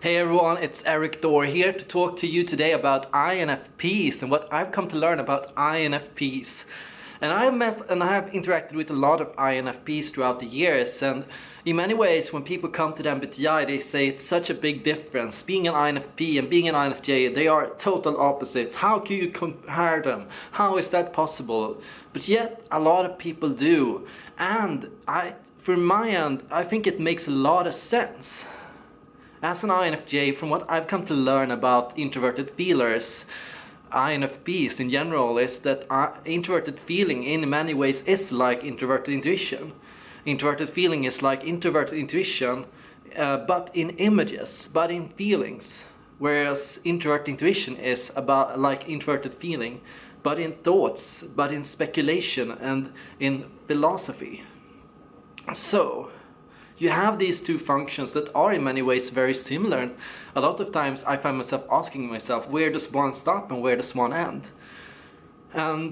Hey everyone, it's Erik Thor here to talk to you today about INFPs and what I've come to learn about INFPs. And I've met and I have interacted with a lot of INFPs throughout the years, and in many ways when people come to the MBTI they say it's such a big difference. Being an INFP and being an INFJ, they are total opposites. How can you compare them? How is that possible? But yet a lot of people do, and from my end, I think it makes a lot of sense. As an INFJ, from what I've come to learn about introverted feelers, INFPs in general, is that introverted feeling in many ways is like introverted intuition. Introverted feeling is like introverted intuition, but in images, but in feelings. Whereas introverted intuition is about like introverted feeling, but in thoughts, but in speculation and in philosophy. So, you have these two functions that are in many ways very similar, and a lot of times I find myself asking myself, where does one stop and where does one end? And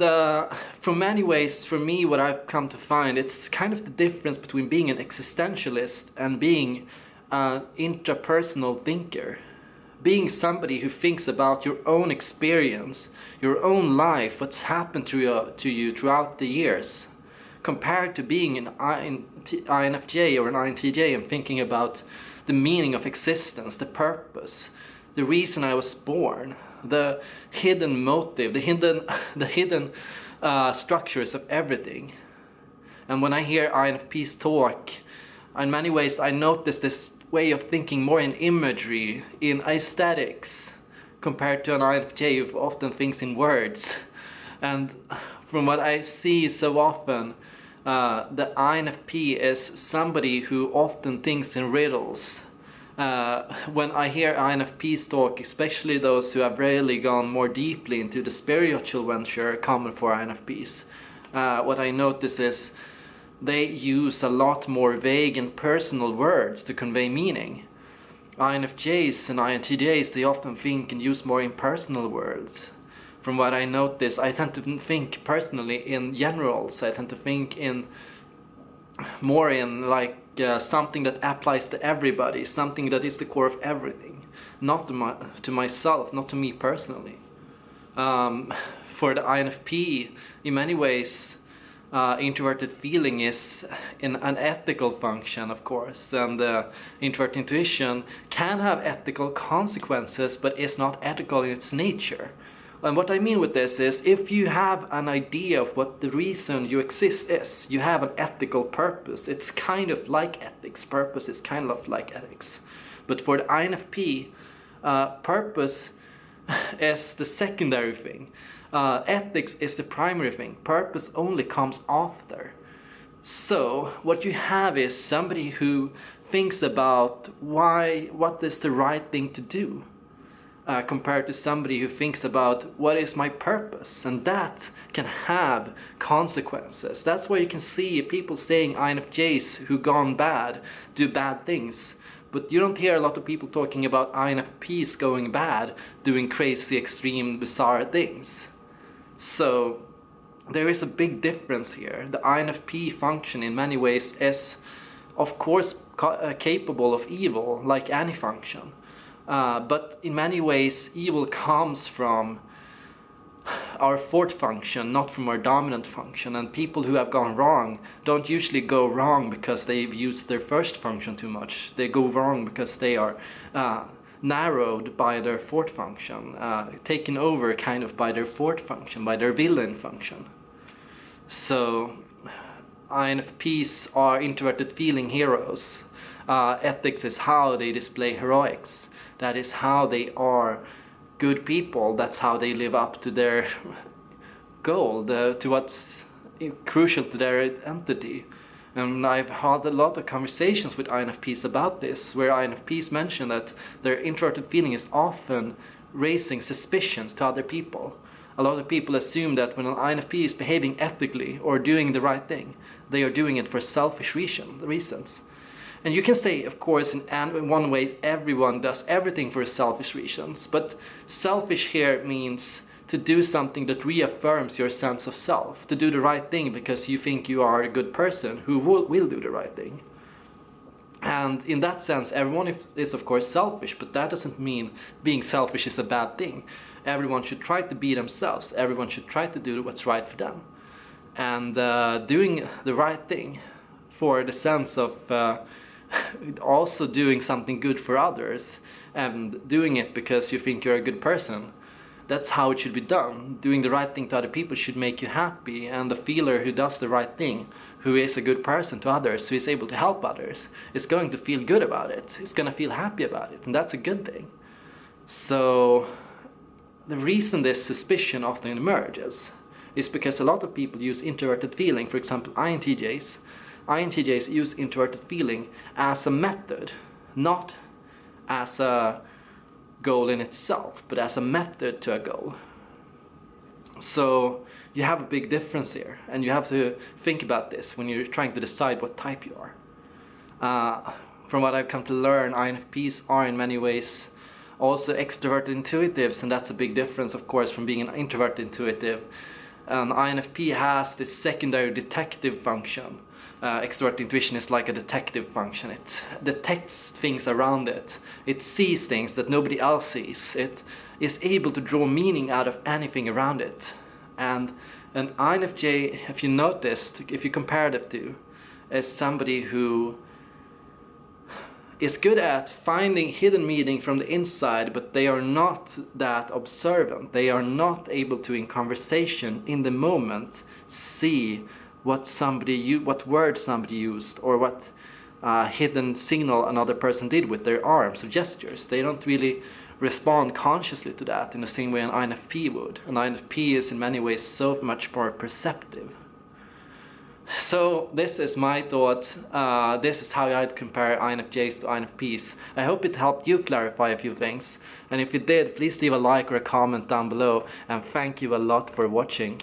from many ways, for me, what I've come to find, it's kind of the difference between being an existentialist and being an intrapersonal thinker. Being somebody who thinks about your own experience, your own life, what's happened to you throughout the years, compared to being an INFJ or an INTJ and thinking about the meaning of existence, the purpose, the reason I was born, the hidden motive, the hidden structures of everything. And when I hear INFPs talk, in many ways I notice this way of thinking more in imagery, in aesthetics, compared to an INFJ who often thinks in words. And from what I see so often, the INFP is somebody who often thinks in riddles. When I hear INFPs talk, especially those who have really gone more deeply into the spiritual venture common for INFPs, what I notice is they use a lot more vague and personal words to convey meaning. INFJs and INTJs, they often think and use more impersonal words. From what I notice, I tend to think personally in generals. I tend to think in more in like something that applies to everybody, something that is the core of everything, not to myself, not to me personally. For the INFP, in many ways, introverted feeling is an ethical function, of course, and introverted intuition can have ethical consequences, but is not ethical in its nature. And what I mean with this is, if you have an idea of what the reason you exist is, you have an ethical purpose. It's kind of like ethics. Purpose is kind of like ethics. But for the INFP, purpose is the secondary thing. Ethics is the primary thing. Purpose only comes after. So what you have is somebody who thinks about what is the right thing to do. Compared to somebody who thinks about what is my purpose, and that can have consequences. That's why you can see people saying INFJs who gone bad do bad things, but you don't hear a lot of people talking about INFPs going bad, doing crazy, extreme, bizarre things. So there is a big difference here. The INFP function in many ways is of course capable of evil, like any function. But in many ways, evil comes from our fourth function, not from our dominant function. And people who have gone wrong don't usually go wrong because they've used their first function too much. They go wrong because they are narrowed by their fourth function, taken over kind of by their fourth function, by their villain function. So INFPs are introverted feeling heroes. Ethics is how they display heroics. That is how they are good people. That's how they live up to their goal, to what's crucial to their identity. And I've had a lot of conversations with INFPs about this, where INFPs mention that their introverted feeling is often raising suspicions to other people. A lot of people assume that when an INFP is behaving ethically or doing the right thing, they are doing it for selfish reasons. And you can say, of course, in one way, everyone does everything for selfish reasons. But selfish here means to do something that reaffirms your sense of self. To do the right thing because you think you are a good person who will do the right thing. And in that sense, everyone is of course selfish, but that doesn't mean being selfish is a bad thing. Everyone should try to be themselves. Everyone should try to do what's right for them. And doing the right thing for the sense of also doing something good for others, and doing it because you think you're a good person. That's how it should be done. Doing the right thing to other people should make you happy, and the feeler who does the right thing, who is a good person to others, who is able to help others, is going to feel good about it. Is going to feel happy about it, and that's a good thing. So the reason this suspicion often emerges is because a lot of people use introverted feeling, for example INTJs. INTJs use introverted feeling as a method, not as a goal in itself, but as a method to a goal. So you have a big difference here, and you have to think about this when you're trying to decide what type you are. From what I've come to learn, INFPs are in many ways also extroverted intuitives, and that's a big difference, of course, from being an introverted intuitive. An INFP has this secondary detective function. Extroverted intuition is like a detective function. It detects things around it. It sees things that nobody else sees. It is able to draw meaning out of anything around it. And an INFJ, if you noticed, if you compare the two, is somebody who is good at finding hidden meaning from the inside, but they are not that observant. They are not able to, in conversation, in the moment, see what word somebody used, or what hidden signal another person did with their arms or gestures. They don't really respond consciously to that in the same way an INFP would. An INFP is in many ways so much more perceptive. So this is my thought. This is how I'd compare INFJs to INFPs. I hope it helped you clarify a few things. And if it did, please leave a like or a comment down below. And thank you a lot for watching.